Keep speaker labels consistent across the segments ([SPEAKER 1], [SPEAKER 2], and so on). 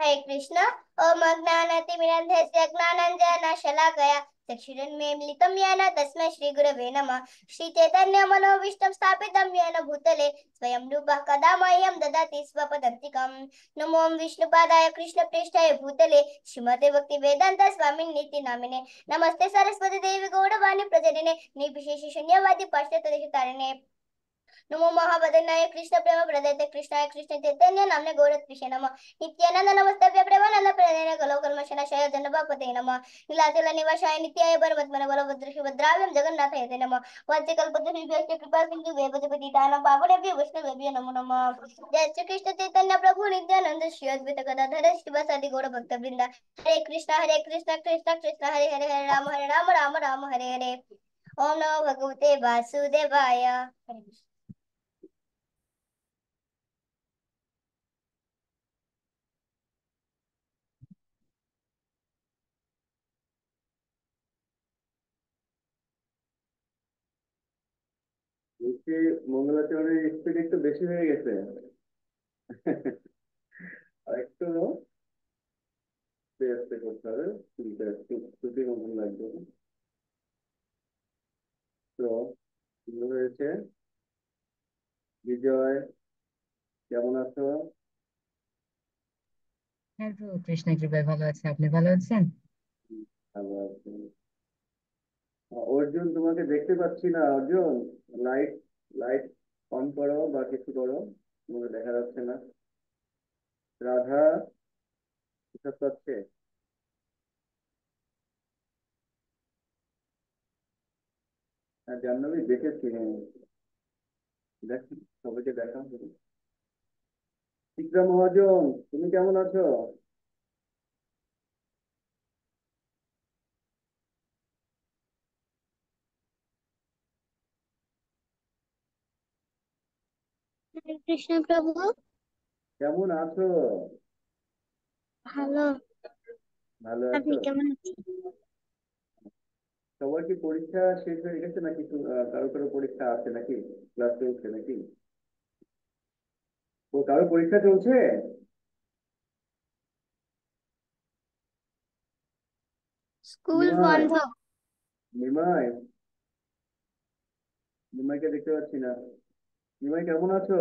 [SPEAKER 1] हरे कृष्ण। ओम अज्ञानतिमिरन्धस्य ज्ञानाञ्जनशलाकया चक्षुरुन्मीलितं येन तस्मै श्रीगुरवे नमः। श्रीचैतन्यमनोभीष्टं स्थापितं येन भूतले स्वयं रूपः कदा मह्यं ददाति स्वपदान्तिकं। नमो विष्णुपादाय कृष्णप्रेष्ठाय भूतले श्रीमते भक्तिवेदान्त स्वामिनिति नामिने। नमस्ते सरस्वती देवी गौरवाणी प्रचारिणे निर्विशेष शून्यवादी पाश्चात्यदेशतारिणे। नमो महावदनाय कृष्ण प्रेम प्रदायते कृष्णाय कृष्ण चैतन्य नामने गौरत्रिषे नमः। नित्यानंद नमस्तभ्य प्रेमानंद प्रदायने कलौकल्मषनाशाय जन्मभागवते नमः। नीलाचल निवासाय नित्याय परमत्मने बलभद्र सुभद्राभ्यां जगन्नाथाय ते नमः। वंशकल्पतरुभ्यश्च कृपा सिन्धु वेपतिपतितानां पावनेभ्यो वैष्णवेभ्यो नमो नमः। जय श्री कृष्ण चैतन्य प्रभु नित्यानंद श्री अद्वैत गदाधर श्रीवासादि गौर भक्तवृंद। हरे कृष्ण कृष्ण कृष्ण हरे हरे हरे राम राम राम हरे हरे। ओम नमो भगवते वासुदेवाय। हरे कृष्ण।
[SPEAKER 2] বলছি, মঙ্গলাচরণের স্পিড একটু বেশি হয়ে গেছে। আর একটু আস্তে আস্তে করতে হবে, শুনতে একটু শ্রুতি মতন লাগবে। তো সুন্দর হয়েছে। বিজয়, কেমন আছো?
[SPEAKER 3] হ্যাঁ প্রভু কৃষ্ণের কৃপায় ভালো আছে, আপনি ভালো আছেন?
[SPEAKER 2] ভালো আছি। অর্জুন, তোমাকে দেখতে পাচ্ছি না অর্জুন। লাইট লাইট অন করো বা কিছু করো, তোমাকে দেখা যাচ্ছে না। রাধা, এসব পাচ্ছে? হ্যাঁ, জাহ্নবী দেখেছি, হ্যাঁ। দেখ, সবাইকে দেখা। শিক্ষা মহাজন, তুমি কেমন আছো?
[SPEAKER 1] হরে কৃষ্ণ প্রভু।
[SPEAKER 2] কেমন আছো?
[SPEAKER 1] ভালো।
[SPEAKER 2] ভালো
[SPEAKER 1] আপনি
[SPEAKER 2] আছো?
[SPEAKER 1] কেমন আছেন?
[SPEAKER 2] সবার কি পরীক্ষা শেষ হয়ে গেছে নাকি কারো কারো পরীক্ষা আছে নাকি? ক্লাস চলছে নাকি? ও, কারো পরীক্ষা চলছে?
[SPEAKER 1] স্কুল
[SPEAKER 2] নিমাই,
[SPEAKER 1] বন্ধ।
[SPEAKER 2] নিমাই, নিমাইকে দেখতে পাচ্ছি না। নিমাই, কেমন আছো?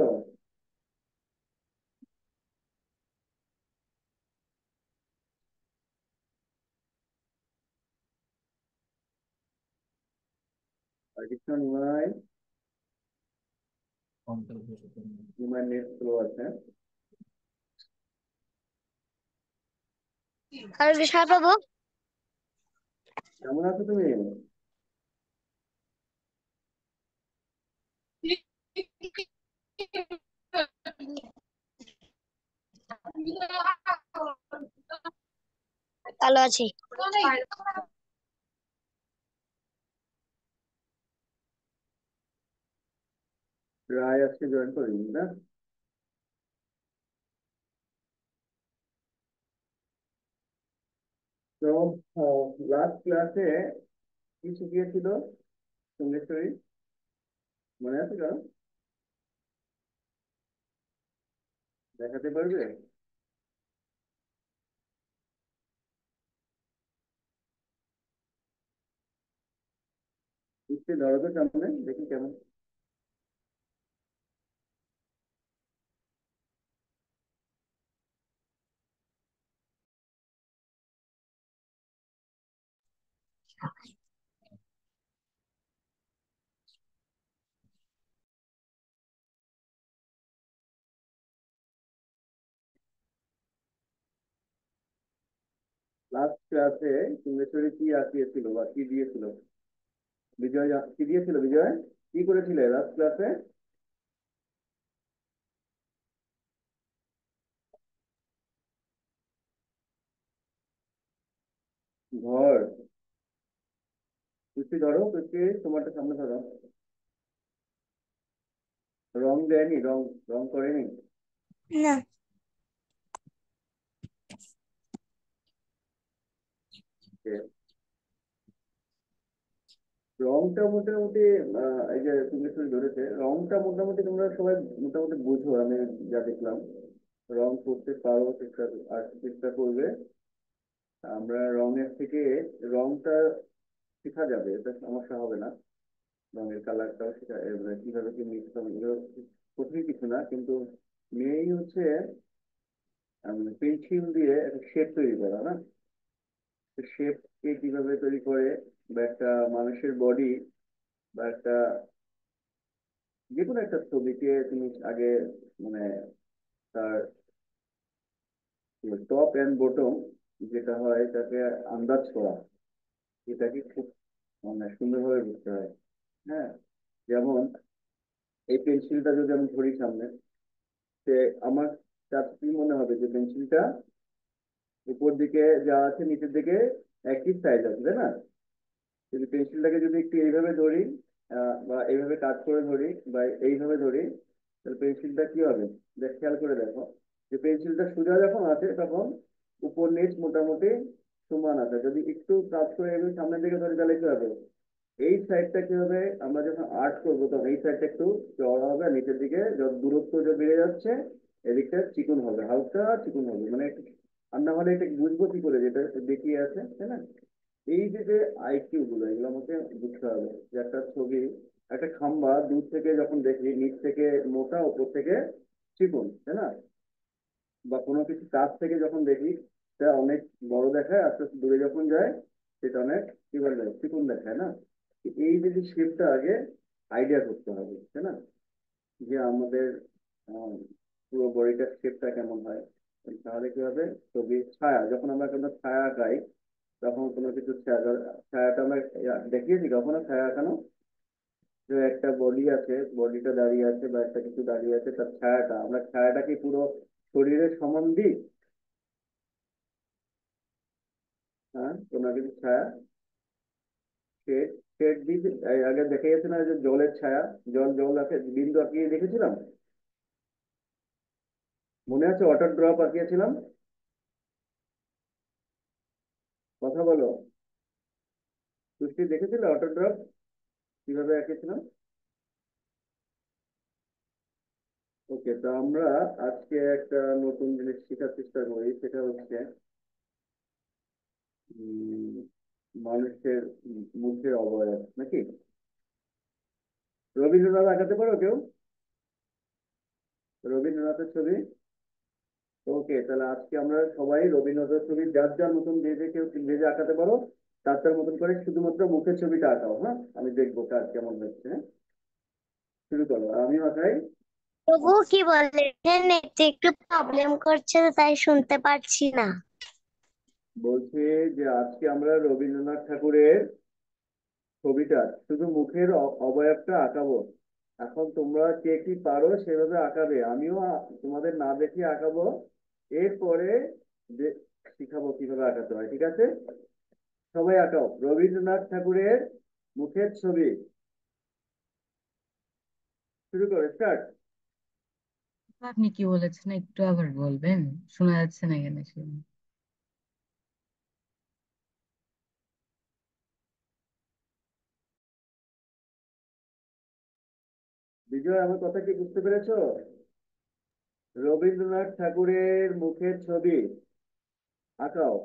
[SPEAKER 2] আর কৃষ্ণ, নিমাই, নিমাই নেট স্লো আছে।
[SPEAKER 1] হরে কৃষ্ণ প্রভু।
[SPEAKER 2] কেমন আছো তুমি?
[SPEAKER 1] ভালো আছি।
[SPEAKER 2] রায় আজকে জয়েন করিনি না? তো লাস্ট ক্লাসে কি শিখিয়েছিল সঙ্গেশ্বরী? মনে আছে কারো? দেখাতে পারবে? একটু ধরো তো সামনে, দেখি কেমন। লাস্ট ক্লাসে সঙ্গেশ্বরী কি আঁকিয়েছিল বা কি দিয়েছিল? বিজয় কি দিয়েছিল? বিজয়, কি করেছিলে লাস্ট ক্লাসে? ঘর। কুচি ধরো, কুচি তোমারটা সামনে ধরো। রং দেয়নি? রং রং করেনি?
[SPEAKER 1] না।
[SPEAKER 2] যে রংটা মোটামুটি এই যে তুমি ধরেছে, রংটা মোটামুটি তোমরা সবাই মোটামুটি বুঝো, আমি যা দেখলাম। রং করতে পারো, চেষ্টা করবে। আমরা রঙের থেকে রংটা শেখা যাবে, এটা সমস্যা হবে না। রঙের কালারটাও শেখা, মানে কিভাবে কি মিক্স হবে এগুলো কঠিন কিছু না, কিন্তু মেইন হচ্ছে পেন্সিল দিয়ে একটা শেপ তৈরি করা না। শেপকে কিভাবে তৈরি করে, বা একটা মানুষের বডি বা একটা যে কোনো একটা ছবিকে তুমি আগে মানে তার টপ এন্ড বটম যেটা হয় তাকে আন্দাজ করা, এটাকে খুব মানে সুন্দরভাবে বুঝতে হয়। হ্যাঁ, যেমন এই পেন্সিলটা যদি আমি ধরি সামনে, সে আমার কাছে কি মনে হবে যে পেন্সিলটা উপর দিকে যা আছে নিচের দিকে একই সাইজ আছে, তাই না? যদি পেন্সিলটাকে যদি একটু এইভাবে ধরি, বা এইভাবে কাজ করে ধরি, বা এইভাবে ধরি, তাহলে পেন্সিলটা কি হবে? দেখ, খেয়াল করে দেখো যে পেন্সিলটা সোজা যখন আছে তখন উপর নিচ মোটামুটি সমান আছে। যদি একটু কাজ করে এগুলো সামনের দিকে ধরি তাহলে কি হবে? এই সাইডটা কি হবে, আমরা যখন আর্ট করবো তখন এই সাইডটা একটু চওড়া হবে, আর নিচের দিকে যত দূরত্ব যে বেড়ে যাচ্ছে এদিকটা চিকন হবে, হালকা চিকন হবে, মানে আর না হলে এটা বুঝবো কি করে যেটা দেখিয়ে আছে, তাই না? এই যে যে আইকিউ গুলো, এগুলো আমাকে বুঝতে হবে যে একটা ছবি, একটা খাম্বা দূর থেকে যখন দেখি নিচ থেকে মোটা, উপর থেকে চিকন, তাই না? বা কোনো কিছু কাছ থেকে যখন দেখি সেটা অনেক বড় দেখায়, আস্তে আস্তে দূরে যখন যায় সেটা অনেক কি বলে চিকন দেখায় না। এই যদি শেপটা আগে আইডিয়া করতে হবে, তাই না? যে আমাদের আহ, পুরো বডিটার শেপটা কেমন হয়, তাহলে কি হবে? ছবি ছায়া, যখন আমরা কোনো ছায়া আঁকাই তখন কোনো কিছু ছায়াটা আমরা দেখিয়েছি কখনো ছায়া আঁকানো? যে একটা বডি আছে, বডিটা দাঁড়িয়ে আছে বা একটা কিছু দাঁড়িয়ে আছে, তার ছায়াটা, আমরা ছায়াটাকে পুরো শরীরের সমান দিই? হ্যাঁ, কোনো কিছু ছায়া শেড, শেড দিয়ে আগে দেখা যাচ্ছে না যে জলের ছায়া, জল জল আছে বিন্দু আঁকিয়ে দেখেছিলাম, মনে আছে? ওয়াটার ড্রপ আঁকিয়েছিলাম, কথা বলো। সৃষ্টি দেখেছিল ওয়াটার ড্রপ কিভাবে আঁকিয়েছিলাম? ওকে, তো আমরা আজকে একটা নতুন জিনিস শেখার চেষ্টা করি, সেটা হচ্ছে উম, মানুষের মুখের অবয়ব নাকি। রবীন্দ্রনাথ আঁকাতে পারো কেউ? রবীন্দ্রনাথের ছবি? ওকে, তাহলে আজকে আমরা সবাই রবীন্দ্রনাথের ছবি যার যার মতন যে যে কেউ যে যে আঁকাতে পারো তার তার মতন করে শুধুমাত্র মুখের ছবিটা আঁকাও। হ্যাঁ, আমি দেখবো কাজ কেমন হচ্ছে। হ্যাঁ, শুরু করো, আমি আঁকাই।
[SPEAKER 1] তবু কি বলে, নেটে একটু প্রবলেম করছে তো তাই শুনতে পারছি না।
[SPEAKER 2] বলছে যে আজকে আমরা রবীন্দ্রনাথ ঠাকুরের ছবিটা শুধু মুখের অবয়বটা আঁকাবো। এখন তোমরা কে কি পারো সেভাবে আঁকাবে, আমিও তোমাদের না দেখে আঁকাবো। এরপরে শিখাবো কিভাবে আঁকাতে হয়, ঠিক আছে? সবাই আঁকাও রবীন্দ্রনাথ ঠাকুরের মুখের ছবি। শুরু করো, স্টার্ট।
[SPEAKER 3] আপনি কি বলেছেন একটু আবার বলবেন? শোনা যাচ্ছে না কেন সেটা?
[SPEAKER 2] বিজয়, আমার কথা কি বুঝতে পেরেছো? রবীন্দ্রনাথ ঠাকুরের মুখের ছবি আঁকাও,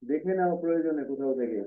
[SPEAKER 2] দেখে নাও প্রয়োজনে কোথাও থেকে।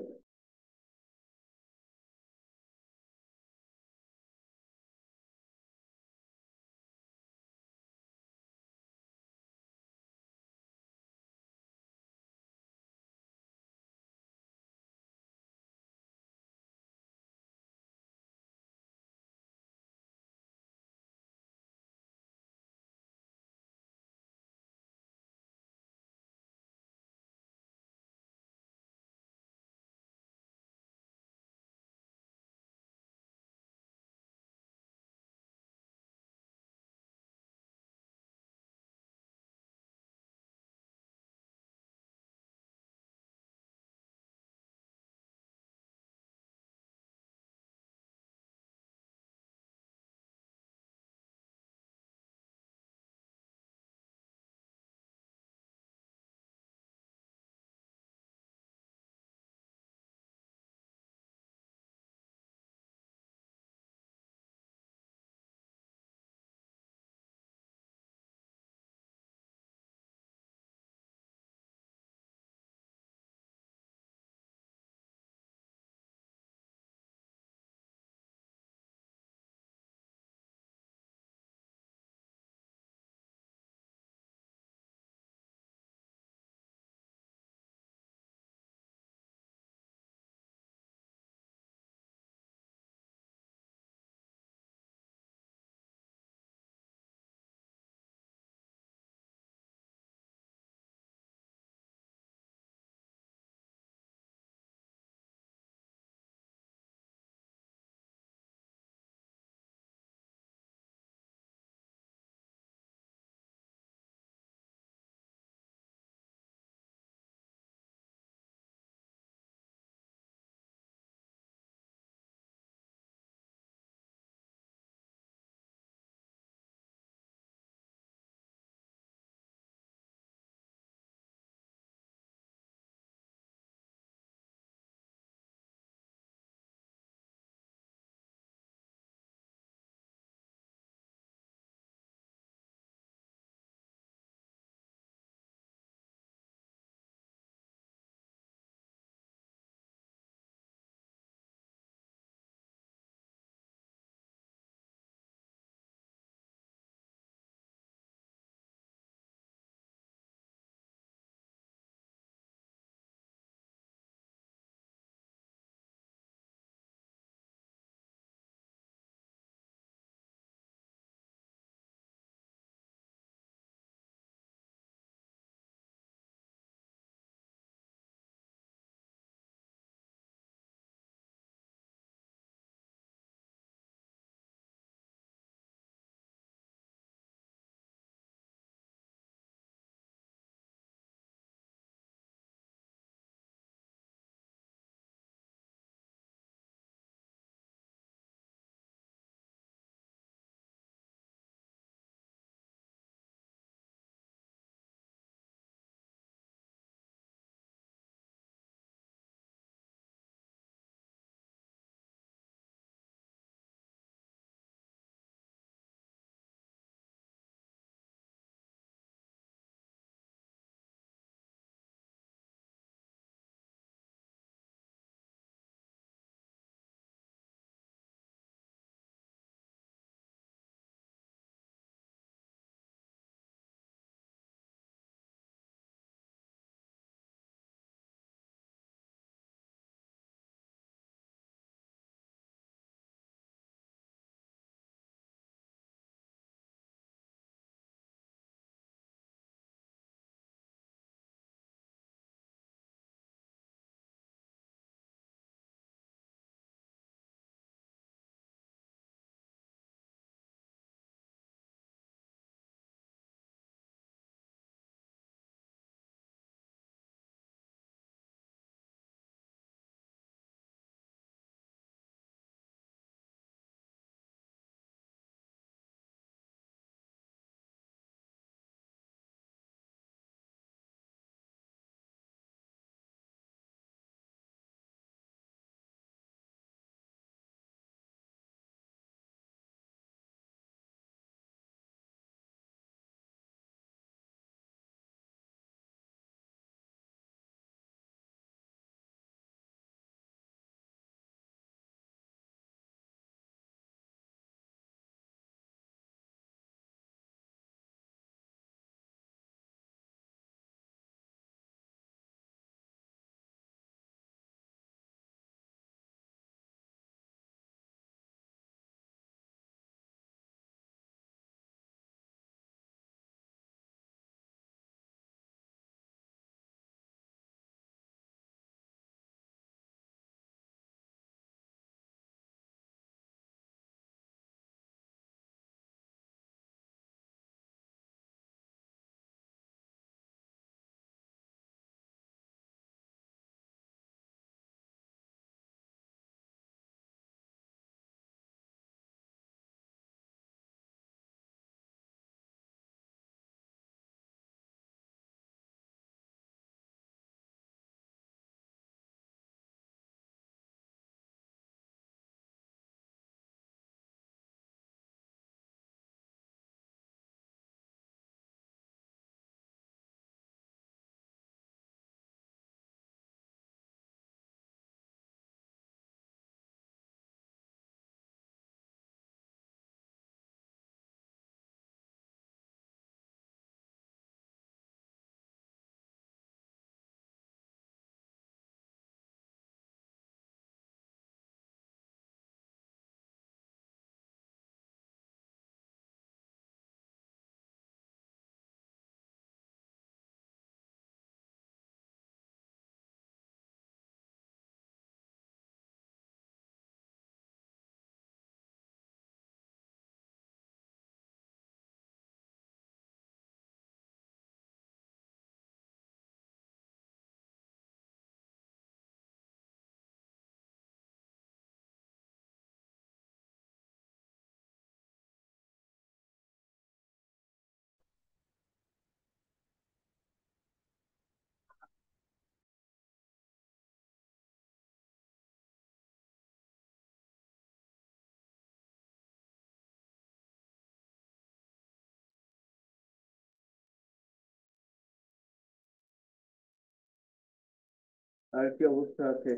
[SPEAKER 2] আর কি অবস্থা আছে?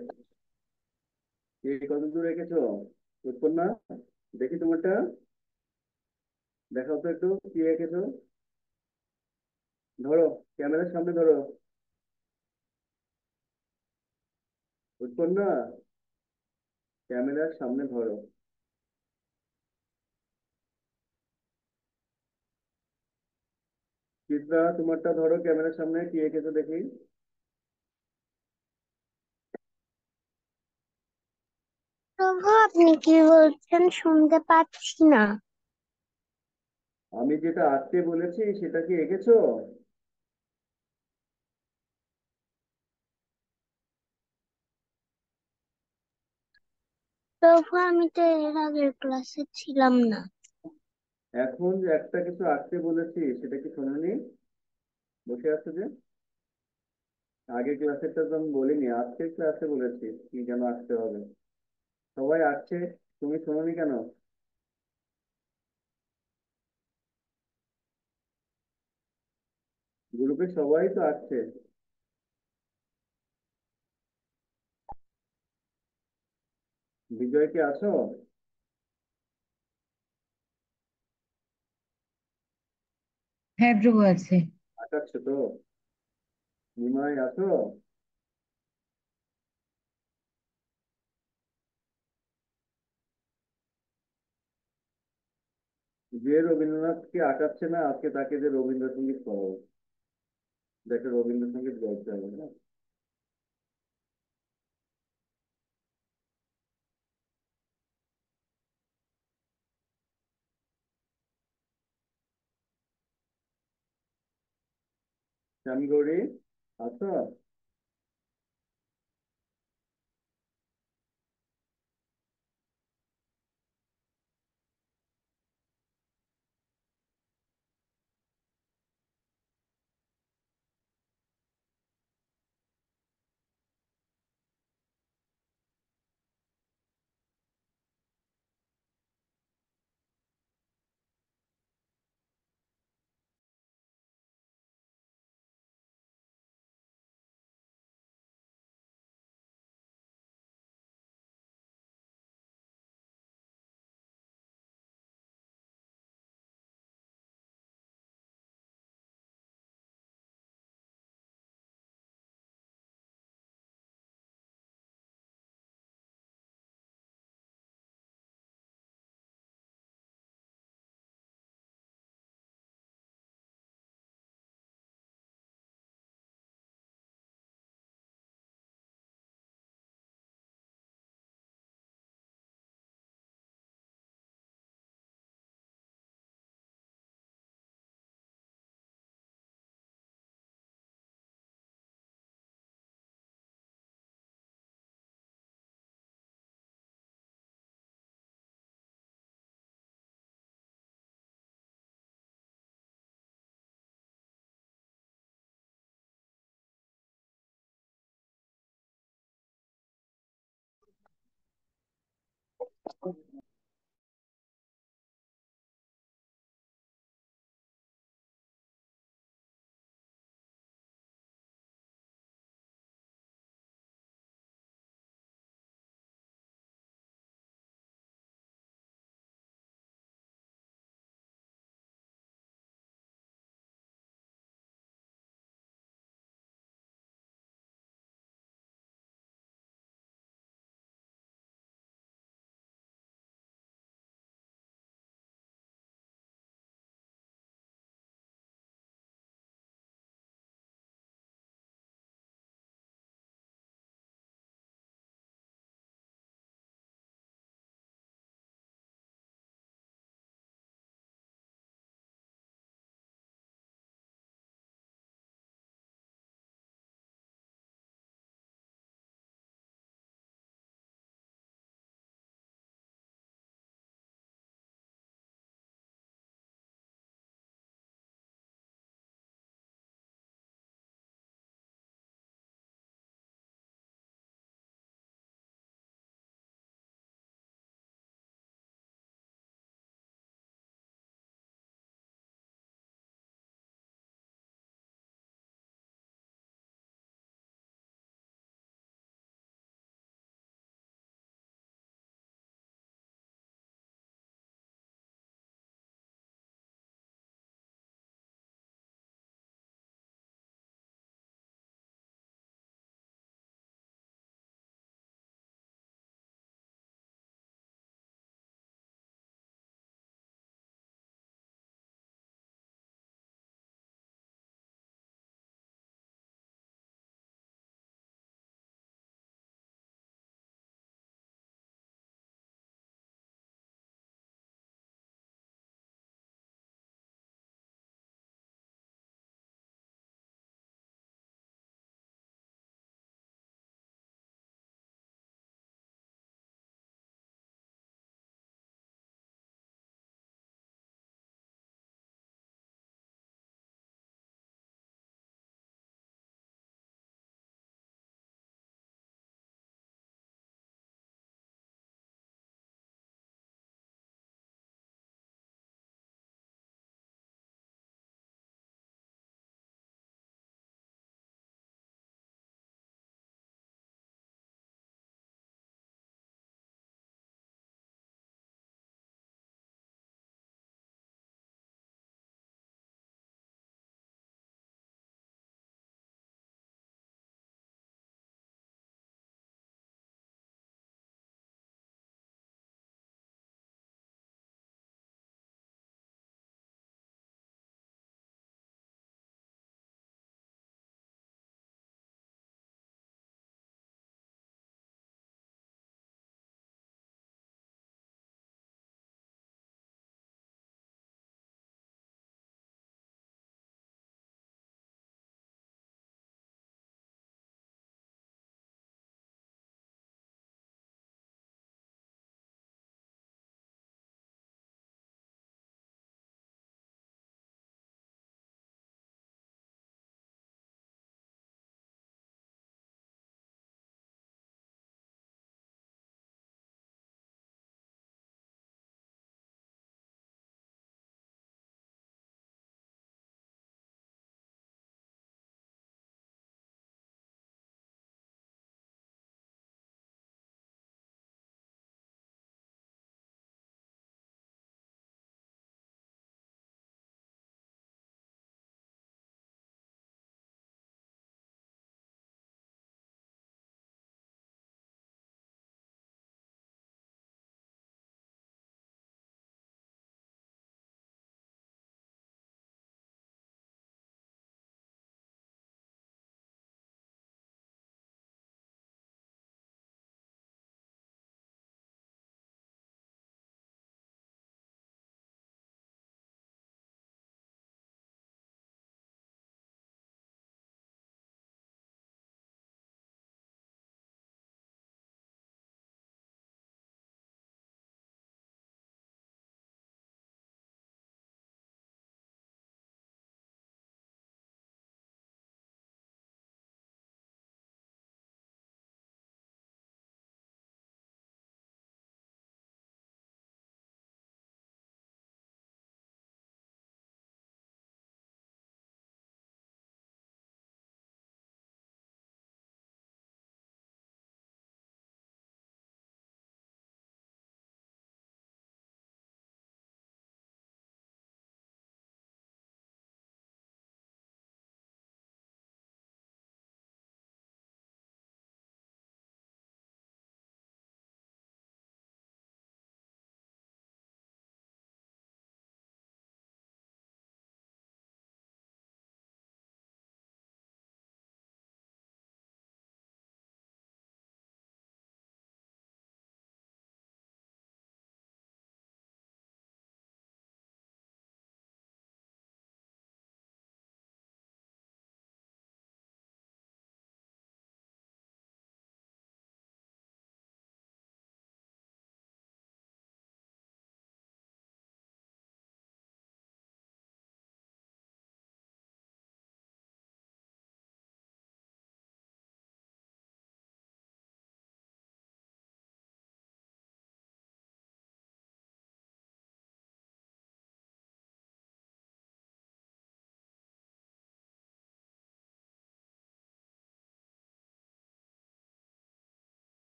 [SPEAKER 2] কে কত দূর রেখেছো উৎপন্না? দেখি তোমারটা, দেখাও তো একটু কি রেখেছো। ধরো, ক্যামেরার সামনে ধরো উৎপন্না, ক্যামেরার সামনে ধরো। চিত্রা, তোমারটা ধরো ক্যামেরার সামনে, কি রেখেছো দেখি।
[SPEAKER 1] প্রভু, আপনি কি বলছেন শুনতে পাচ্ছি না।
[SPEAKER 2] আমি যেটা আঁকতে বলেছি সেটা কি এঁকেছো?
[SPEAKER 1] প্রভু, আমি তো এর আগের ক্লাসে ছিলাম না।
[SPEAKER 2] এখন যে একটা কিছু আঁকতে বলেছি সেটা কি শোনোনি? বসে আছো যে। আগের ক্লাসেরটা তো আমি বলিনি, আজকের ক্লাসে বলেছি কি যেন আঁকতে হবে। সবাই আঁকছে, তুমি শোনোনি কেন? গ্রুপে সবাই তো আঁকছে। বিজয় কি আছো?
[SPEAKER 3] হ্যাঁ প্রভু আছে।
[SPEAKER 2] আঁকাচ্ছ তো? নিমাই আছো? যে রবীন্দ্রনাথকে আঁকাচ্ছে না আজকে, তাকে যে রবীন্দ্রসঙ্গীত করাবো। দেখো রবীন্দ্রসঙ্গীত গাইতে হবে না। শ্যামগৌরী আছো?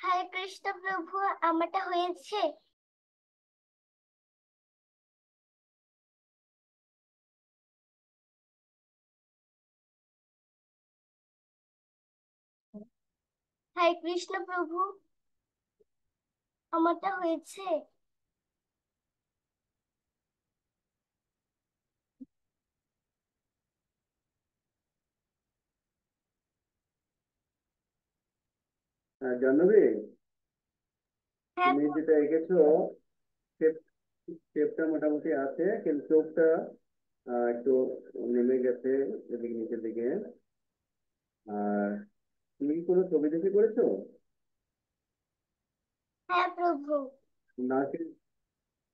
[SPEAKER 1] হরে কৃষ্ণ প্রভু, আমারটা হয়েছে। হরে কৃষ্ণ প্রভু, আমারটা হয়েছে।
[SPEAKER 2] জাহ্নবী,
[SPEAKER 1] হ্যাঁ
[SPEAKER 2] তুমি যেটা এঁকেছো শেপ শেপটা মোটামুটি আছে, কিন্তু চোখটা একটু নেমে গেছে এদিকে নিচের দিকে। আর তুমি কি কোনো ছবি দেখে করেছো?
[SPEAKER 1] হ্যাঁ প্রভু।
[SPEAKER 2] নাকের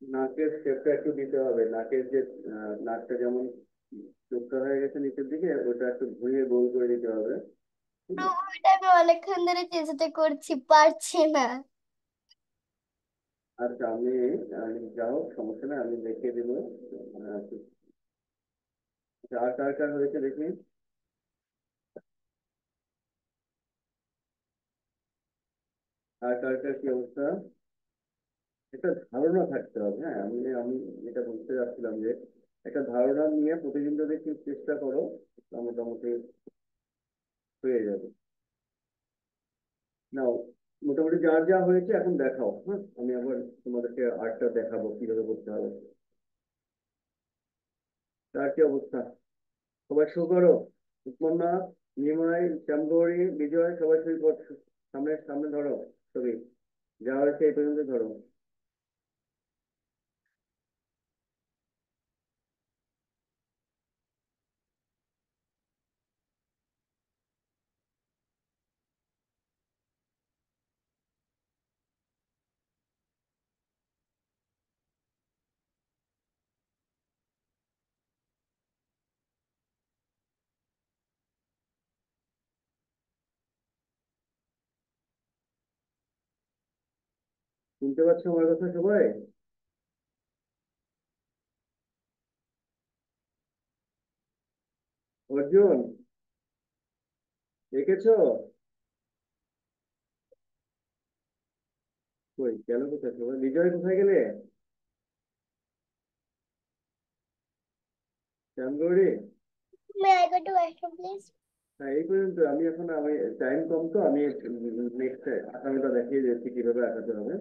[SPEAKER 2] নাকের শেপটা একটু দিতে হবে। নাকের যে নাকটা যেমন চোখটা হয়ে গেছে নিচের দিকে, ওটা একটু ঘুরিয়ে গোল করে দিতে হবে। হুম।
[SPEAKER 1] প্রভু, এটা আমি অনেকক্ষণ ধরে চেষ্টা করছি, পারছি না।
[SPEAKER 2] আচ্ছা, আমি আমি যাও, সমস্যা নেই, আমি দেখিয়ে দেবো। আচ্ছা, আর কার কার হয়েছে দেখি। আর কার কার কি অবস্থা? একটা ধারণা থাকতে হবে। হ্যাঁ, আমি আমি যেটা বলতে চাচ্ছিলাম যে একটা ধারণা নিয়ে প্রতিদিন যদি একটু চেষ্টা করো, তা মোটামুটি হয়ে যাবে। নাও, মোটামুটি যার যা হয়েছে এখন দেখাও। হ্যাঁ, আমি আবার তোমাদেরকে আর্টটা দেখাবো কিভাবে করতে হবে। তার কি অবস্থা? সবাই শুরু করো। উপমন্যা, নিমাই, শ্যামগৌরী, বিজয়, সবাই শুরু করছো। সামনে সামনে ধরো ছবি, যা হয়েছে এই পর্যন্ত ধরো। শুনতে পাচ্ছ আমার কথা সবাই? অর্জুন, দেখেছো? কই গেল কোথায় সবাই? বিজয় কোথায় গেলে? Shyamgauri?
[SPEAKER 1] May I go to washroom please?
[SPEAKER 2] হ্যাঁ, এই পর্যন্ত। আমি টাইম কম, তো আমি নেক্সট আঁকানোটা দেখিয়ে দিচ্ছি কিভাবে আঁকাতে হবে।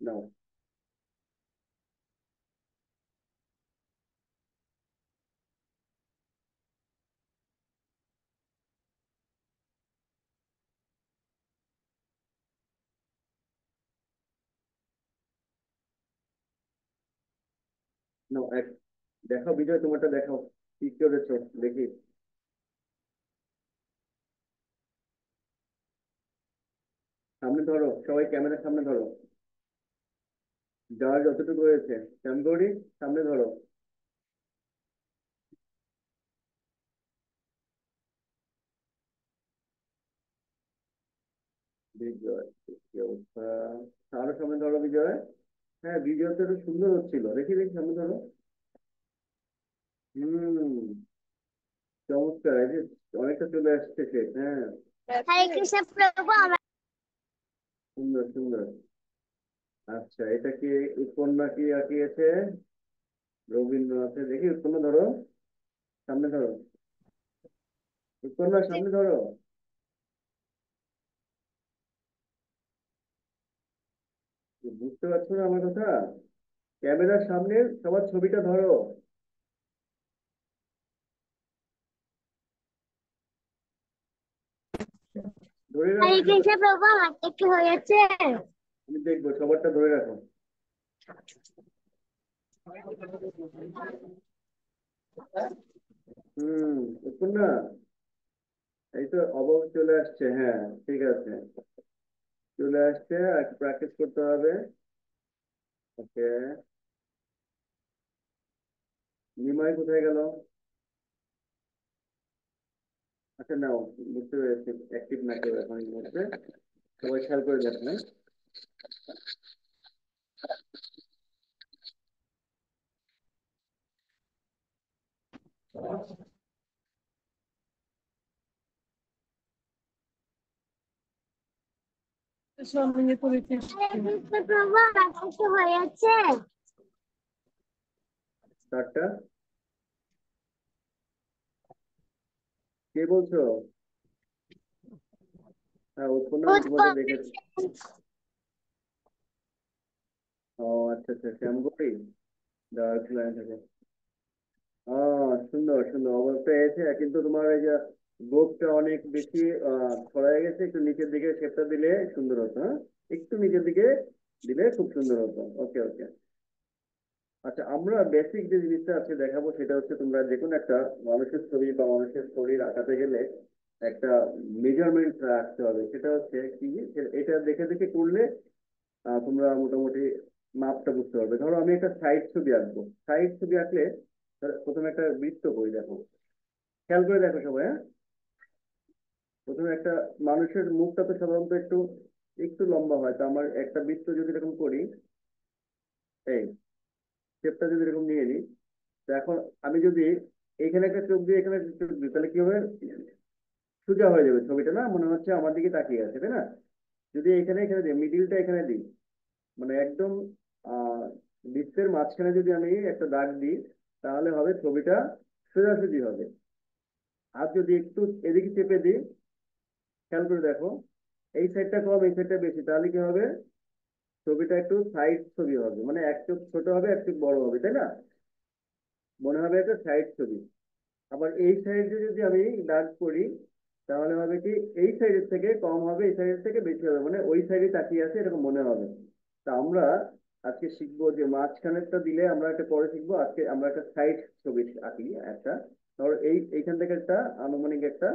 [SPEAKER 2] নাও। নাও দেখাও বিজয়, তোমারটা দেখাও কি করেছো দেখি। সামনে ধরো, সবাই ক্যামেরার সামনে ধরো, যার যতটুকু হয়েছে। শ্যামগৌরী, সামনে ধরো। বিজয়, কি অবস্থা? আরো সামনে ধরো বিজয়। হ্যাঁ, বিজয় তো একটু সুন্দর হচ্ছিল, দেখি দেখি সামনে ধরো। হম, চমৎকার, এই যে অনেকটা চলে আসছে সে। হ্যাঁ,
[SPEAKER 1] হরে কৃষ্ণ প্রভু, আমার।
[SPEAKER 2] সুন্দর সুন্দর। আচ্ছা, এটা কি উপন্যা কি আঁকিয়েছে? রবীন্দ্রনাথের, দেখি উৎপন্ন ধরো, সামনে ধরো। উৎপন্নার সামনে ধরো। বুঝতে পারছো না আমার কথা? ক্যামেরার সামনে সবার ছবিটা ধরো, ধরে রাখো
[SPEAKER 1] হরে
[SPEAKER 2] সবার।
[SPEAKER 1] কৃষ্ণ প্রভু, আমারটা কি হয়েছে?
[SPEAKER 2] আমি দেখবো, সবারটা ধরে রাখো। হুম, উৎপন্না, এই তো অবশ্য চলে আসছে। হ্যাঁ, ঠিক আছে, চলে আসছে, আর প্র্যাকটিস করতে হবে। ওকে। নিমাই কোথায় গেল? আচ্ছা, নাও, বুঝতে পেরেছি অ্যাক্টিভ না কেউ এখন এই মুহূর্তে। সবাই খেয়াল করে দেখেন।
[SPEAKER 1] হয়েছে।
[SPEAKER 2] স্টারটা কে বলছো? হ্যাঁ, উৎপন্ন আমি তোমাদের দেখেছি। ও আচ্ছা আচ্ছা, শ্যামগতি ডার্ক লাইন থেকে। সুন্দর সুন্দর অবস্থা এসে, কিন্তু তোমার এই যে গোপটা অনেক বেশি ছড়াই গেছে, একটু নিচের দিকে শেপটা দিলে সুন্দর হতো। হ্যাঁ, একটু নিচের দিকে দিলে খুব সুন্দর হতো। ওকে ওকে। আচ্ছা, আমরা বেসিক যে জিনিসটা আছে দেখাবো, সেটা হচ্ছে তোমরা যে কোনো একটা মানুষের ছবি বা মানুষের শরীর আঁকাতে গেলে একটা মেজারমেন্ট রাখতে হবে। সেটা হচ্ছে কি, এটা দেখে দেখে করলে তোমরা মোটামুটি মাপটা বুঝতে পারবে। ধরো আমি একটা সাইড ছবি আঁকবো, সাইড ছবি আঁকলে প্রথমে একটা বৃত্ত করি, দেখো, খেয়াল করে দেখো সবাই। হ্যাঁ, প্রথমে একটা মানুষের মুখটা তো সাধারণত একটু একটু লম্বা হয়, তো আমার একটা বৃত্ত যদি এরকম করি, এই শেপটা যদি এরকম নিয়ে নিই, তো এখন আমি যদি এখানে একটা চোখ দিয়ে এখানে একটা চোখ দিই, তাহলে কি হবে? সোজা হয়ে যাবে ছবিটা, না মনে হচ্ছে আমার দিকে তাকিয়ে আছে, তাই না? যদি এখানে এখানে দিই, মিডিলটা এখানে দিই, মানে একদম আহ বৃত্তের মাঝখানে যদি আমি একটা দাগ দিই, তাহলে হবে ছবিটা সোজাসুজি হবে। আর যদি একটু এদিকে চেপে দিই, খেয়াল করে দেখো, এই সাইডটা কম এই সাইডটা বেশি, তাহলে কি হবে? ছবিটা একটু সাইড ছবি হবে, মানে এক চোখ ছোট হবে এক চোখ বড় হবে, তাই না? মনে হবে একটা সাইড ছবি। আবার এই সাইডে যদি আমি দাগ করি, তাহলে হবে কি, এই সাইডের থেকে কম হবে এই সাইডের থেকে বেশি হবে, মানে ওই সাইডে তাকিয়ে আছে এরকম মনে হবে। তা আমরা আজকে শিখবো যে মাঝখানেরটা দিলে আমরা একটা পরে শিখবো। আজকে আমরা একটা সাইড ছবি আঁকি একটা। ধরো এইখান থেকে একটা আনুমানিক একটা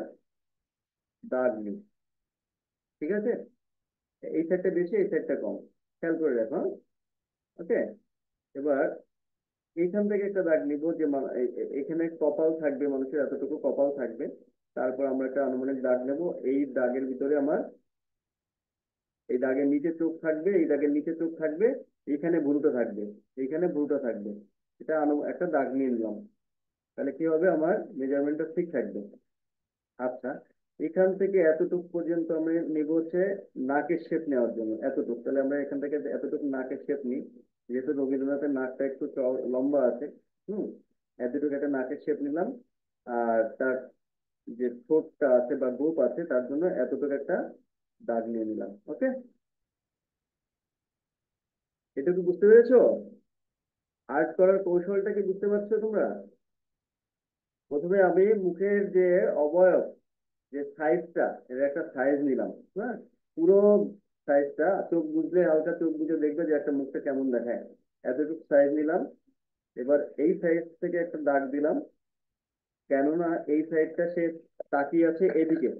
[SPEAKER 2] দাগ নিই, ঠিক আছে? এই সাইডটা বেশি এই সাইডটা কম, খেয়াল করে দেখো। ওকে, এবার এইখান থেকে একটা দাগ নিব যে এখানে কপাল থাকবে, মানুষের এতটুকু কপাল থাকবে। তারপর আমরা একটা আনুমানিক দাগ নেব। এই দাগের ভিতরে আমার, এই দাগের নিচে চোখ থাকবে, এই দাগের নিচে চোখ থাকবে, এইখানে ভ্রুটা থাকবে, এইখানে ভ্রুটা থাকবে। এটা একটা দাগ নিয়ে নিলাম। তাহলে কি হবে, আমার মেজারমেন্টটা ঠিক থাকবে। আচ্ছা, এখান থেকে এতটুকু পর্যন্ত আমরা নেব হচ্ছে নাকের শেপ নেওয়ার জন্য, এতটুকু। তাহলে আমরা এখান থেকে এতটুকু নাকের শেপ নিই, যেহেতু রবীন্দ্রনাথের নাকটা একটু লম্বা আছে। হুম, এতটুকু একটা নাকের শেপ নিলাম। আর তার যে ঠোঁটটা আছে বা গোপ আছে, তার জন্য এতটুকু একটা দাগ নিয়ে নিলাম। ওকে, এটুকু বুঝতে পেরেছো? আর্ট করার কৌশলটা কি বুঝতে পারছো তোমরা? প্রথমে আমি মুখের যে অবয়ব, যে সাইজটা, এর একটা সাইজ নিলাম। হ্যাঁ, পুরো সাইজটা, চোখ বুঝলে হালকা চোখ বুঝে দেখবে যে একটা মুখটা কেমন দেখায়, এতটুকু সাইজ নিলাম। এবার এই সাইজ থেকে একটা দাগ দিলাম, কেননা এই সাইডটা সে তাকিয়ে আছে এদিকে।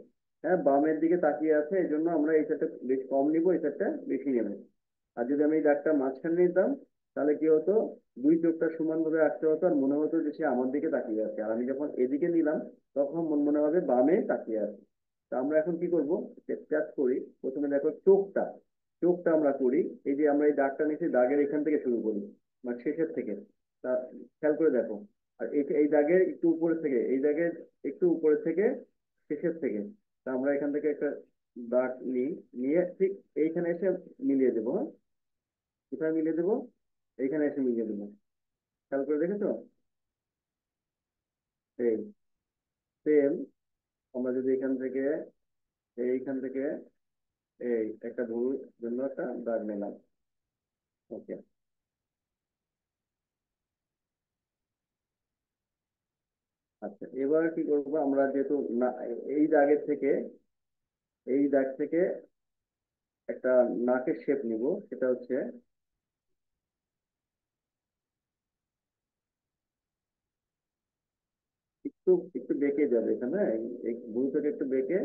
[SPEAKER 2] হ্যাঁ, বামের দিকে তাকিয়ে আছে, এই জন্য আমরা এই সাইডটা বেশি কম নিব, এই সাইডটা বেশি নেব। আর যদি আমি এই দাগটা মাঝখানে নিতাম, তাহলে কি হতো, দুই চোখটা সমানভাবে আঁকতে হতো, আর মনে হতো যে সে আমার দিকে তাকিয়ে আছে। আর আমি যখন এদিকে নিলাম, তখন মনে হবে বামে তাকিয়ে আছে। তা আমরা এখন কি করবো, স্কেচ করি। প্রথমে দেখো চোখটা, চোখটা আমরা করি। এই যে আমরা এই দাগটা নিচ্ছি, দাগের এখান থেকে শুরু করি, মানে শেষের থেকে। তা খেয়াল করে দেখো, আর এই দাগের একটু উপরে থেকে, এই দাগের একটু উপরে থেকে, শেষের থেকে। তা আমরা এখান থেকে একটা দাগ নিই, নিয়ে ঠিক এইখানে এসে মিলিয়ে দেবো। হ্যাঁ, কোথায় মিলিয়ে দেবো? এইখানে এসে মিলিয়ে দেবো। খেয়াল করে দেখেছো? এই সেম, আমরা যদি এখান থেকে, এইখান থেকে এই একটা ভুল জন্য একটা দাগ নিলাম। ওকে, আচ্ছা, এবার কি করবো আমরা, যেহেতু না, এই দাগের থেকে, এই দাগ থেকে একটা নাকের শেপ নিব। সেটা হচ্ছে একটু একটু বেঁকে যাবে এখানে, এই ভুল থেকে একটু বেঁকে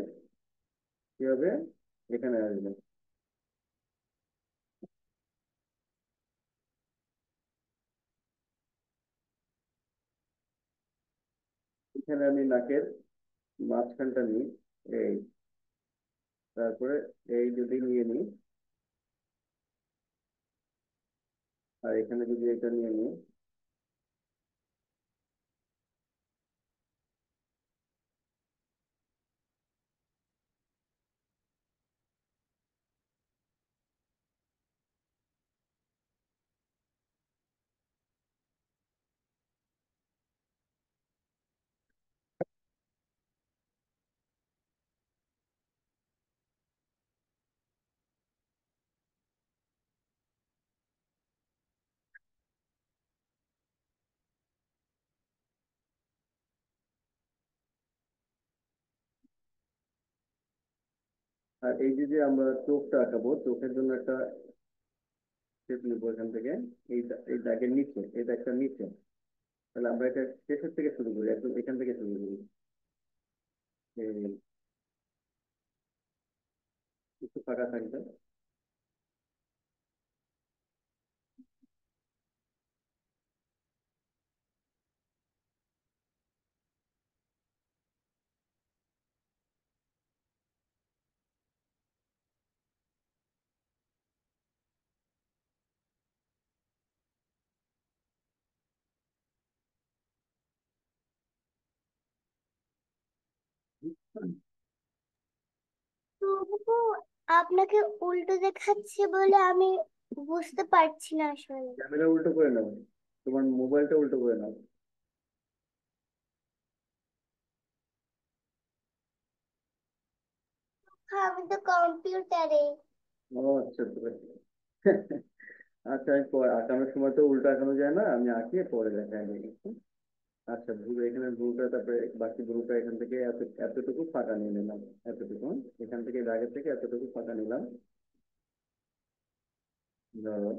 [SPEAKER 2] কি হবে, এখানে আসবে। এখানে আমি নাকের মাঝখানটা নিই, এই, তারপরে এই যদি নিয়ে নিই, আর এখানে যদি এটা নিয়ে নিই, আর এই যে যে আমরা চোখটা আঁকাবো, চোখের জন্য একটা শেপ নিবো এখান থেকে। এই দাগের নিচে, এই দাগটার নিচে। তাহলে আমরা এটা শেষের থেকে শুরু করি, একদম এখান থেকে শুরু করি। এই একটু ফাঁকা থাকবে।
[SPEAKER 1] তবু আপনাকে উল্টো দেখাচ্ছে বলে আমি বুঝতে পারছি না আসলে।
[SPEAKER 2] ক্যামেরা উল্টো করে নাও, তোমার মোবাইলটা উল্টো করে নাও।
[SPEAKER 1] হ্যাঁ, আমি তো কম্পিউটারে।
[SPEAKER 2] ও আচ্ছা, ঠিক আছে। আচ্ছা, আমি আঁকানোর সময় তো উল্টো আঁকানো যায় না, আমি আঁকিয়ে পরে দেখাই নিই। আচ্ছা, ভুরু এখানে ভুরুটা, তারপরে বাকি ভুরুটা এখান থেকে এতটুকু ফাঁকা নিয়ে নিলাম। এতটুকু এখান থেকে দাগের থেকে এতটুকু ফাঁকা নিলাম। ধরো,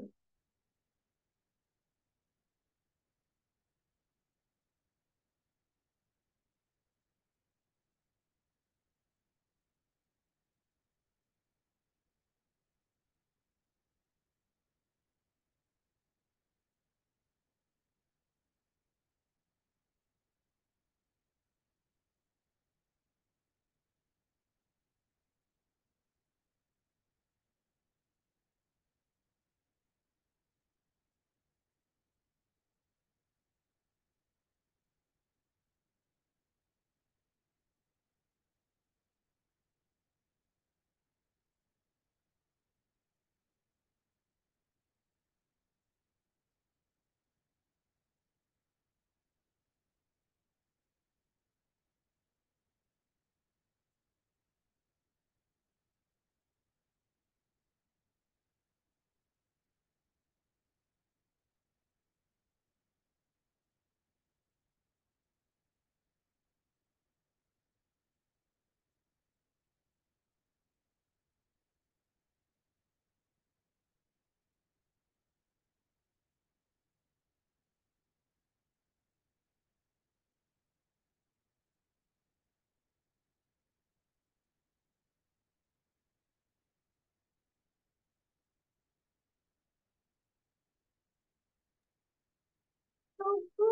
[SPEAKER 1] তবু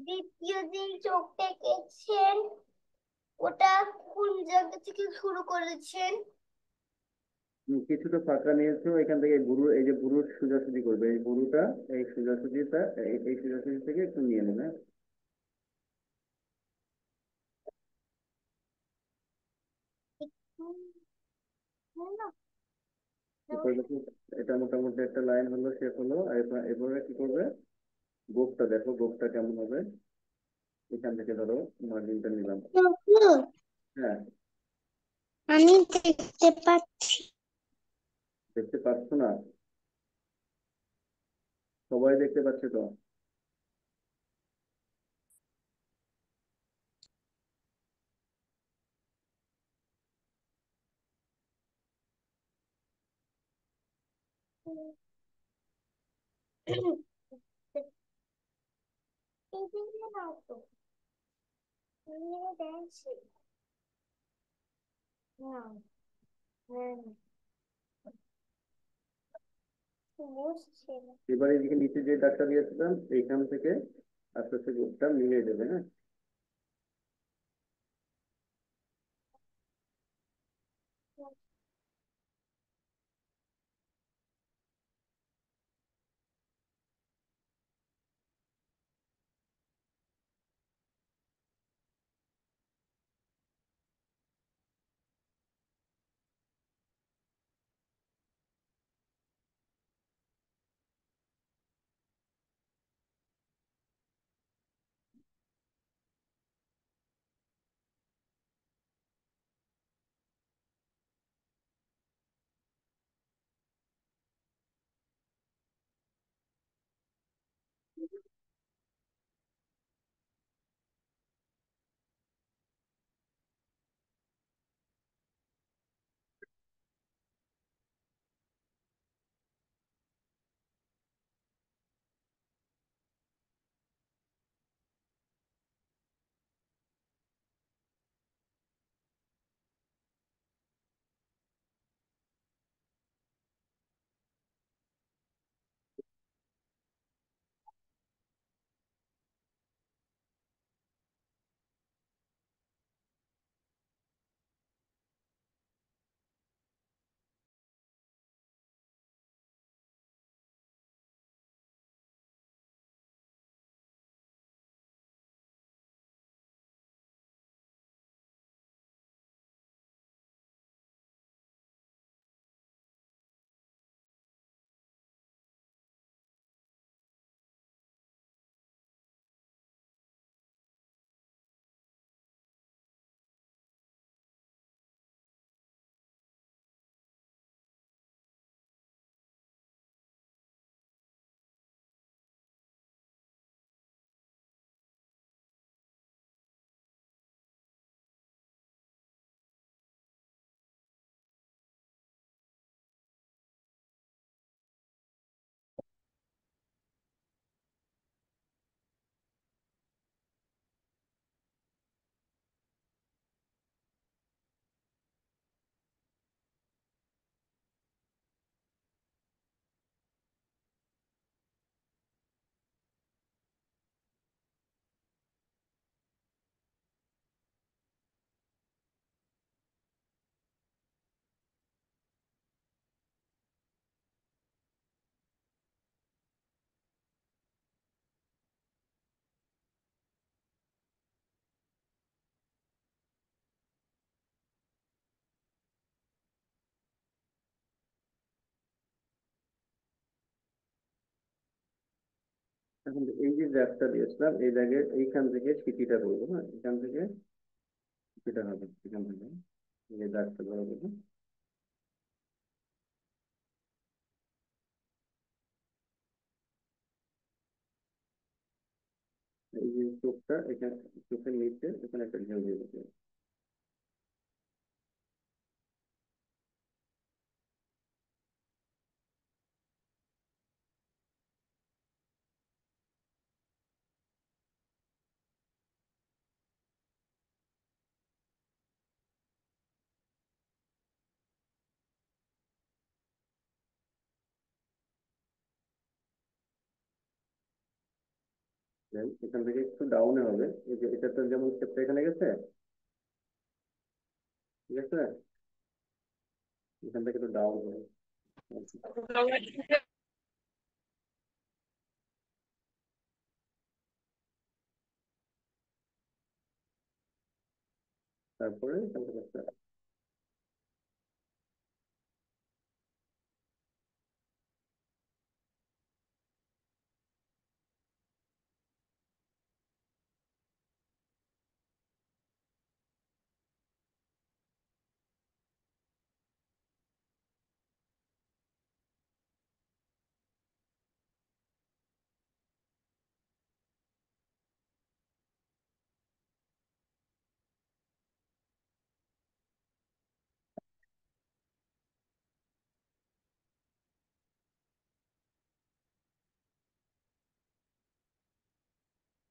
[SPEAKER 1] দ্বিতীয় দিন চোখটা এঁকেছেন, ওটা কোন জায়গা থেকে শুরু করেছেন?
[SPEAKER 2] কিছুটা ফাঁকা নিয়েছো এখান থেকে, ভুরু, এই যে ভুরুর সোজাসুজি করবে, এই ভুরুটা, এই সোজাসুজিটা, এই সোজাসুজি থেকে একটু নিয়ে নেবে, হ্যাঁ?
[SPEAKER 1] হুম, না,
[SPEAKER 2] এরপর দেখো, এটা মোটামুটি একটা লাইন হলো, শেপ হলো। আর এরপরে কি করবে, গোফটা দেখো, গোফটা কেমন হবে। এখান থেকে ধরো মার্জিনটা নিলাম।
[SPEAKER 1] তবু
[SPEAKER 2] হ্যাঁ,
[SPEAKER 1] আমি দেখতে পাচ্ছি।
[SPEAKER 2] দেখতে পাচ্ছ না? সবাই দেখতে পাচ্ছে তো?
[SPEAKER 1] নাও তো, দেখছি না। হ্যাঁ, বুঝছি না।
[SPEAKER 2] এবার এদিকে নিচে যে দাগটা দিয়েছিলাম, এইখান থেকে আস্তে আস্তে গোফটা মিলিয়ে দেবে, হ্যাঁ? এখন এই যে দাগটা দিয়েছিলাম এই দাগের এইখান থেকে সিটিটা করবো, হ্যাঁ এখান থেকে সিটিটা হবে, এখান থেকে এই যে দাগটা করা যাবে। এই যে চোখটা এখানে, চোখের নিচে এখানে একটা ঢেউ দিয়ে দেবে। Then এখান থেকে একটু ডাউনে হবে, এই যে এটা তো যেমন স্টেপটা এখানে গেছে, ঠিক আছে, এখান থেকে একটু ডাউন হবে। তারপরে এখান থেকে একটা,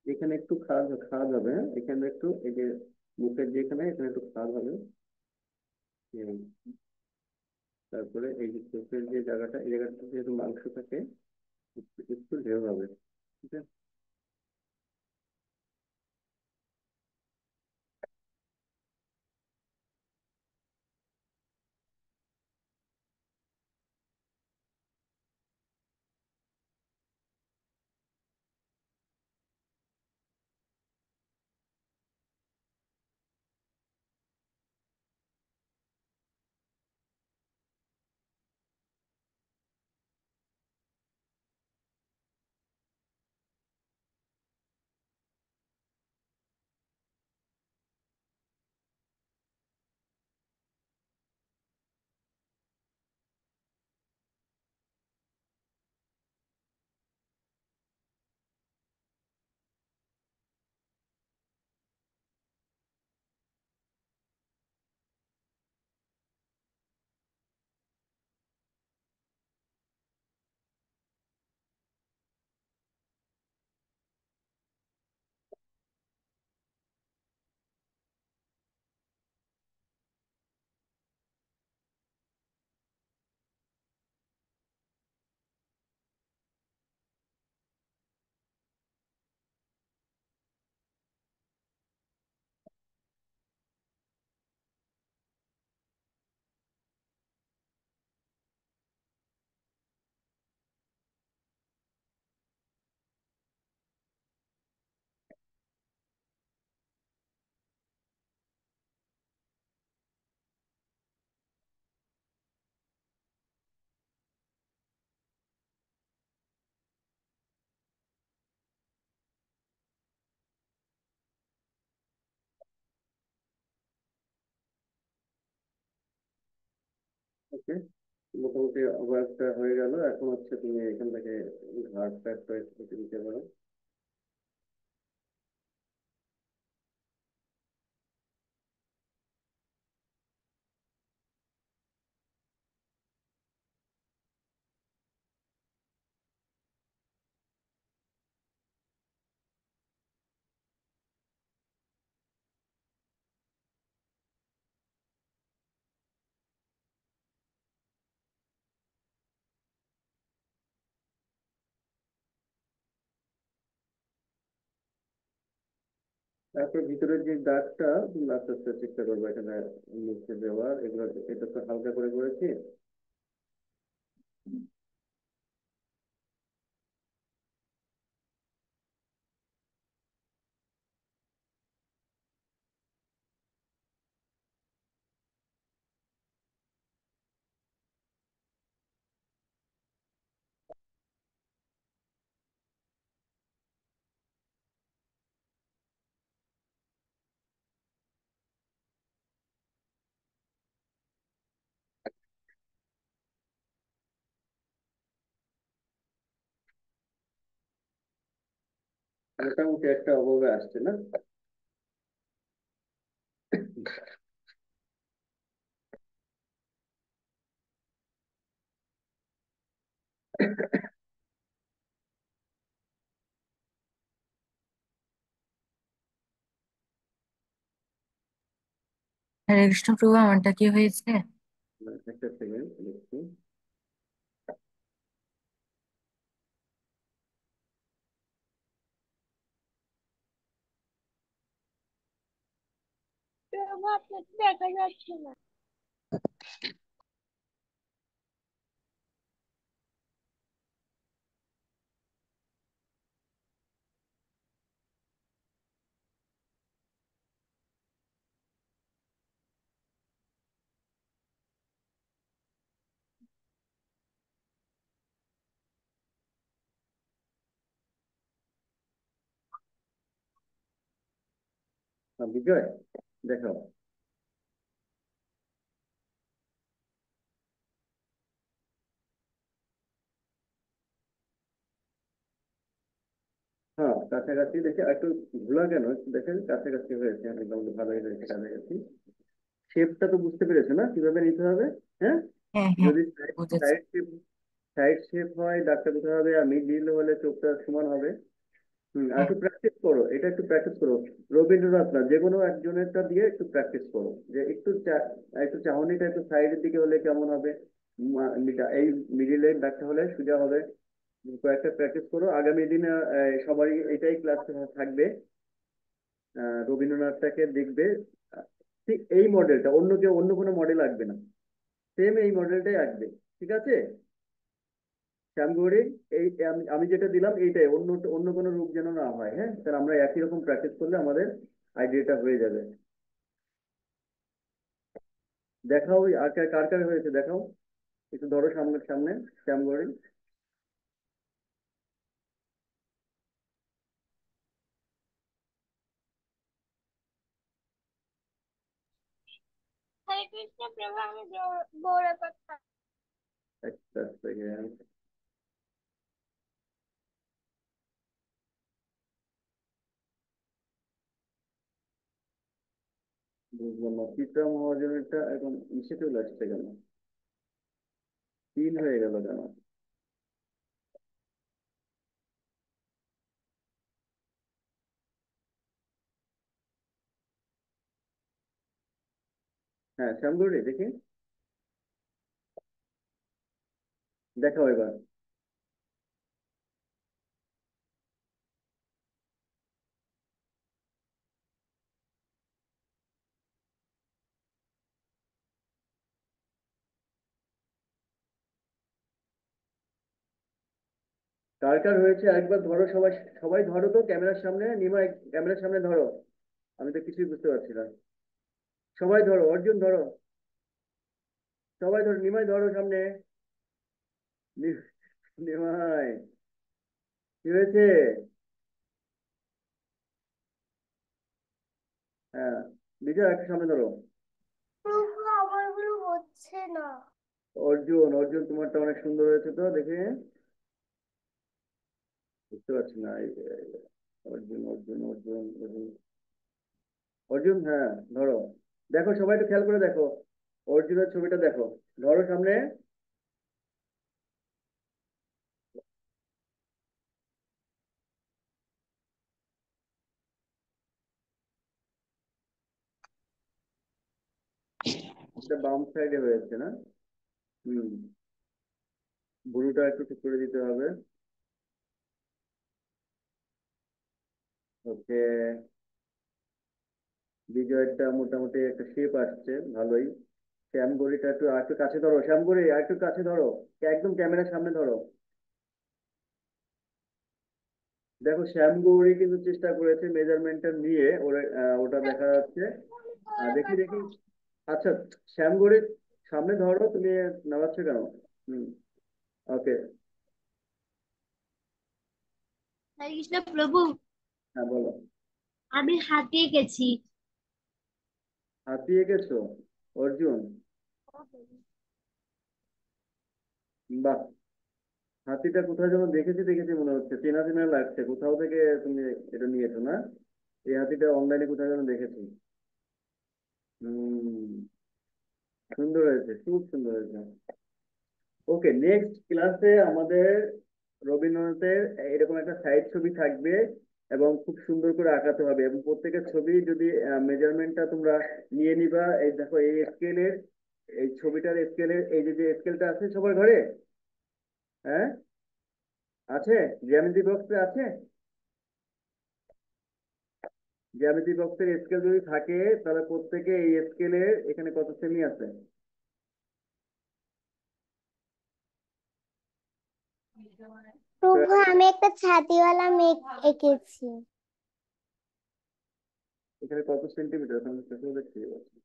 [SPEAKER 2] এখানে একটু খাদ খাদ হবে, হ্যাঁ এখানে একটু এই যে মুখের যেখানে এখানে একটু খাদ হবে। এই, তারপরে এই যে চোখের যে জায়গাটা, এই জায়গাটা যেহেতু মাংস থাকে, একটু একটু ঢেউ হবে, ঠিক আছে। ওকে, মোটামুটি ওভারটা হয়ে গেল, এখন হচ্ছে তুমি এখান থেকে ঘাটটা একটু একটু দিতে পারো। তারপর ভিতরের যে দাগটা তুমি আস্তে আস্তে চেষ্টা করবো এখানে মুছে দেওয়ার, এগুলো এটা তো হালকা করে করেছি। মোটামুটি একটা অভাবে আসছে না?
[SPEAKER 3] হরে কৃষ্ণ প্রভু, আমারটা কি হয়েছে?
[SPEAKER 2] একটা সেকেন্ড দেখছি।
[SPEAKER 1] প্রভু আপনাকে দেখা যাচ্ছে না।
[SPEAKER 2] বিজয়, দেখো। হ্যাঁ, কাছাকাছি দেখে একটু ঘোলা কেন, একটু দেখেন কাছাকাছি হয়েছে, একদম ভালোই হয়েছে কাছাকাছি। শেপটা তো বুঝতে পেরেছো না কিভাবে নিতে হবে? হ্যাঁ,
[SPEAKER 3] হ্যাঁ হ্যাঁ,
[SPEAKER 2] যদি
[SPEAKER 3] বুঝেছি।
[SPEAKER 2] সাইড শেপ, সাইড শেপ হয় দাগটা দিতে হবে, আর মিডিল হলে চোখটা সমান হবে। আর
[SPEAKER 3] হ্যাঁ
[SPEAKER 2] একটু প্র্যাকটিস করো, এটা একটু প্র্যাকটিস করো। রবীন্দ্রনাথ না, যে কোনো একজনেরটা দিয়ে একটু প্র্যাকটিস করো, যে একটু চাহনিটা একটু সাইডের দিকে হলে কেমন হবে। এই মিডিলের দাগটা হলে সোজা হবে। কয়েকটা প্র্যাকটিস করো, আগামী দিনে সবারই এটাই ক্লাস থাকবে। রবীন্দ্রনাথটাকে দেখবে। আহ, ঠিক এই মডেলটা, অন্য কোনো মডেল আঁকবে না, সেম এই মডেলটাই আঁকবে। ঠিক আছে শ্যামগৌরী, এই আমি যেটা দিলাম এইটাই, অন্য কোনো রূপ যেন না হয়। হ্যাঁ, তাহলে আমরা একই রকম প্র্যাকটিস করলে আমাদের আইডিয়াটা হয়ে যাবে। দেখাও আর কার কার কার হয়েছে দেখাও, একটু ধরো সামনে সামনে শ্যামগৌরী।
[SPEAKER 1] হরে কৃষ্ণ প্রভু, আমি গৌড় কথা।
[SPEAKER 2] একটা সেকেন্ড, বুঝলাম না, চিত্রা মহাজনেরটা এখন ইসে চলে আসছে কেন, তিন হয়ে গেল কেন? হ্যাঁ শ্যামগৌরী দেখি, দেখাও এবার। কার কার হয়েছে একবার ধরো সবাই, সবাই ধরো তো ক্যামেরার সামনে, নিমা ক্যামেরার সামনে ধরো, আমি তো কিছুই বুঝতে পারছি না। সবাই ধরো, অর্জুন ধরো, সবাই ধরো, নিমাই ধরো সামনে। নি- নিমাই, কি হয়েছে? হ্যাঁ, বিজয় একটু সামনে ধরো।
[SPEAKER 1] প্রভু আমারগুলো হচ্ছে না।
[SPEAKER 2] অর্জুন, অর্জুন তোমারটা অনেক সুন্দর হয়েছে তো দেখে, বুঝতে পারছি না অর্জুন অর্জুন অর্জুন অর্জুন অর্জুন, হ্যাঁ ধরো। দেখো সবাই একটু খেয়াল করে দেখো, অর্জুনের ছবিটা দেখো, ধরো সামনে। এটা বাম সাইডে হয়েছে না? হুম, ভুরুটা একটু ঠিক করে দিতে হবে। ওকে, বিজয়টা মোটামুটি একটা শেপ আসছে ভালোই। শ্যামগড়িটা একটু আর একটু কাছে ধরো, শ্যামগড়ি আর একটু কাছে ধরো, একদম ক্যামেরার সামনে ধরো। দেখো শ্যামগৌরী কিন্তু চেষ্টা করেছে মেজারমেন্টটা নিয়ে, ওটা দেখা যাচ্ছে। দেখি দেখি। আচ্ছা, শ্যামগৌরীর সামনে ধরো, তুমি নামাচ্ছ কেন? হুম, ওকে।
[SPEAKER 1] হরে কৃষ্ণ প্রভু,
[SPEAKER 2] হ্যাঁ বলো।
[SPEAKER 1] আমি হাতিয়ে গেছি।
[SPEAKER 2] হাতিয়ে গেছো অর্জুন? বাহ, হাতিটা কোথাও যেন দেখেছি দেখেছি মনে হচ্ছে, চেনা চেনা লাগছে, কোথাও থেকে তুমি এটা নিয়েছো না? এই হাতিটা অনলাইনে কোথাও যেন দেখেছি। হম, সুন্দর হয়েছে, খুব সুন্দর হয়েছে। ওকে, নেক্সট ক্লাসে আমাদের রবীন্দ্রনাথের এরকম একটা সাইড ছবি থাকবে, এবং খুব সুন্দর করে আঁকাতে হবে, এবং প্রত্যেকের ছবি যদি মেজারমেন্টটা তোমরা নিয়ে নিবা। এই দেখো এই স্কেলের, এই ছবিটার স্কেলের, এই যে যে স্কেলটা আছে সবার ঘরে, হ্যাঁ আছে, জ্যামিতি বক্সে আছে। জ্যামিতি বক্সের স্কেল যদি থাকে তাহলে প্রত্যেকে এই স্কেলের এখানে কত সেমি আছে?
[SPEAKER 1] প্রভু আমি একটা ছাতিওয়ালা মেঘ এঁকেছি।
[SPEAKER 2] এখানে কত সেন্টিমিটার আমি চোখে দেখতে পাচ্ছি?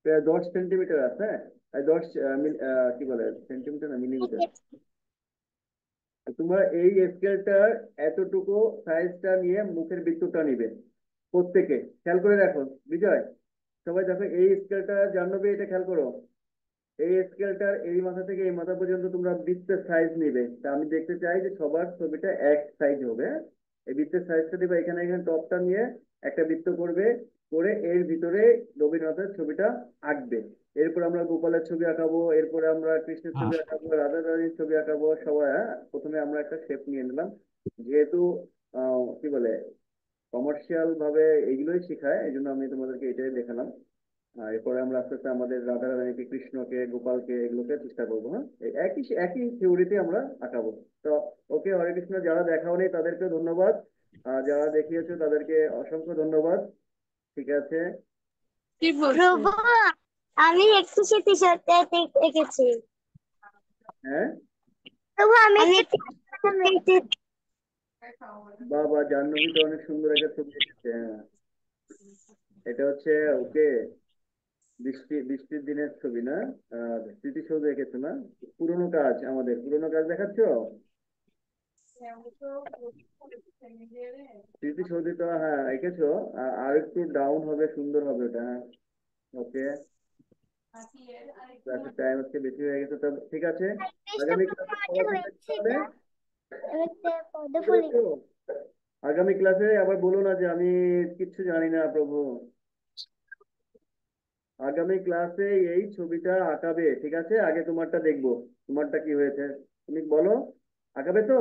[SPEAKER 2] প্রায় 10 সেন্টিমিটার আছে, হ্যাঁ? এই 10 কি বলে সেন্টিমিটার না মিলিমিটার। তোমরা এই স্কেলটার এতটুকু সাইজটা নিয়ে মুখের বৃত্তটা নিবে প্রত্যেকে। খেয়াল করে রাখো বিজয়, সবাই দেখো এই স্কেলটা জানবে, এটা খেয়াল করো। এই স্কেলটার এই মাথা থেকে এই মাথা পর্যন্ত তোমরা বৃত্তের সাইজ নিবে। তা আমি দেখতে চাই যে সবার ছবিটা এক সাইজ হবে, হ্যাঁ? এই বৃত্তের সাইজটা দিবে, এখানে এখানে টপটা নিয়ে একটা বৃত্ত করবে, করে এর ভিতরে রবীন্দ্রনাথের ছবিটা আঁকবে। এরপর আমরা গোপালের ছবি আঁকাবো, এরপরে আমরা কৃষ্ণের ছবি আঁকাবো, রাধা রানীর ছবি আঁকাবো সবাই, হ্যাঁ? প্রথমে আমরা একটা শেপ নিয়ে নিলাম, যেহেতু কি বলে কমার্শিয়াল ভাবে এগুলোই শেখায়, এই জন্য আমি তোমাদেরকে এটাই দেখালাম। এরপরে আমরা আস্তে আস্তে আমাদের রাধা রানীকে, কৃষ্ণকে, গোপালকে এগুলোকে চেষ্টা করবো, হ্যাঁ? এই একই একই থিওরিতে আমরা আঁকাবো। তো ওকে, হরে কৃষ্ণ। যারা দেখাও নেই তাদেরকে ধন্যবাদ, আর যারা দেখিয়েছো তাদেরকে অসংখ্য ধন্যবাদ। ঠিক আছে।
[SPEAKER 1] প্রভু আমি একটু টি শার্টে এঁকেছি।
[SPEAKER 2] হ্যাঁ,
[SPEAKER 1] প্রভু আমি একটু
[SPEAKER 2] বাবা জাহ্নবী তো অনেক সুন্দর একটা ছবি এঁকেছে, হ্যাঁ। এটা হচ্ছে ওকে বৃষ্টির দিনের ছবি না? স্মৃতিসৌধ এঁকেছো না? পুরোনো কাজ, আমাদের পুরোনো কাজ দেখাচ্ছ। স্মৃতিসৌধটা হ্যাঁ এঁকেছো। আর একটু ডাউন হবে, সুন্দর হবে ওটা, হ্যাঁ। ওকে, ক্লাসের টাইম আজকে বেশি হয়ে গেছে, তবে ঠিক আছে। আগামী ক্লাসে পড়াশোনা দেখতে হবে।
[SPEAKER 1] পদ্ম ফুল
[SPEAKER 2] বুঝেছো? আগামী ক্লাসে আবার বলো না যে আমি কিচ্ছু জানি না, প্রভু। আগামী ক্লাসে এই ছবিটা আঁকাবে, ঠিক আছে? আগে তোমারটা দেখবো, তোমারটা কি হয়েছে তুমি বলো। আঁকাবে তো?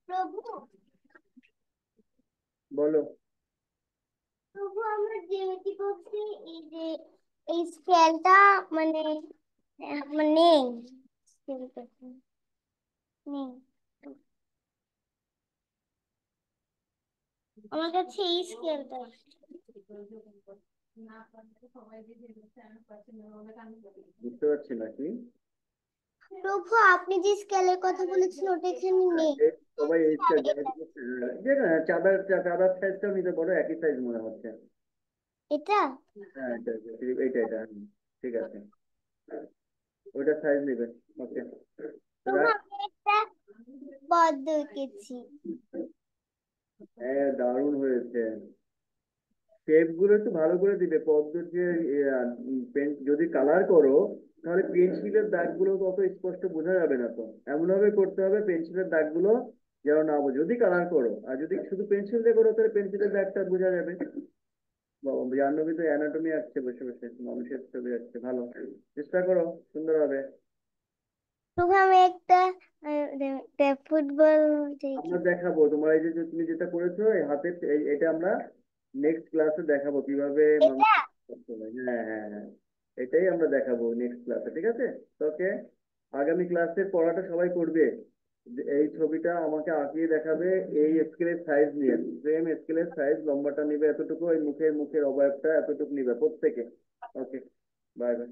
[SPEAKER 1] প্রভু
[SPEAKER 2] বলো।
[SPEAKER 1] প্রভু আমরা জ্যামিতি বক্সে এই যে এই স্কেলটা মানে নেই, স্কেলটা নেই আমার কাছে, এই স্কেলটা।
[SPEAKER 2] বুঝতে পারছি না কি।
[SPEAKER 1] প্রভু আপনি যে স্কেলের কথা বলেছেন ওটা এখানে নেই।
[SPEAKER 2] সবাই এই স্কেল যে না, চাঁদার চাঁদার সাইজটাও নিতে পারো, একই সাইজ মনে হচ্ছে।
[SPEAKER 1] এটা
[SPEAKER 2] হ্যাঁ এটা ঠিক আছে, ওইটা সাইজ নেবে। ওকে,
[SPEAKER 1] প্রভু আমি একটা পদ্ম এঁকেছি।
[SPEAKER 2] হ্যাঁ দারুণ হয়েছে। শেপ গুলো একটু ভালো করে দিবে, পদ্ম যে পেন যদি কালার করো তাহলে পেন্সিলের দাগগুলো তো অত স্পষ্ট বোঝা যাবে না, তো এমন ভাবে করতে হবে পেন্সিলের দাগগুলো যেন না বোঝে যদি কালার করো। আর যদি শুধু পেন্সিল দিয়ে করো তাহলে পেন্সিলের দাগটা বোঝা যাবে। বাবা, জাহ্নবী তো অ্যানাটমি আঁকছে বসে বসে, মানুষের ছবি আঁকছে, ভালো। চেষ্টা করো সুন্দর হবে।
[SPEAKER 1] প্রভু আমি একটা ফুটবল
[SPEAKER 2] আমরা
[SPEAKER 1] এঁকেছি।
[SPEAKER 2] দেখাবো তোমার এই যে যে তুমি যেটা করেছো এই হাতে, এটা আমরা নেক্সট ক্লাসে দেখাবো কিভাবে মানুষ
[SPEAKER 1] এটা
[SPEAKER 2] করতে হয়। হ্যাঁ হ্যাঁ হ্যাঁ, এটাই আমরা দেখাবো নেক্সট ক্লাসে, ঠিক আছে? ওকে, আগামী ক্লাসে পড়াটা সবাই করবে। যে এই ছবিটা আমাকে আঁকিয়ে দেখাবে এই স্কেলের সাইজ নিয়ে, সেম স্কেলের সাইজ, লম্বাটা নিবে এতটুকু, এই মুখের মুখের অবয়বটা এতটুকু নিবে প্রত্যেকে। ওকে, বাই বাই।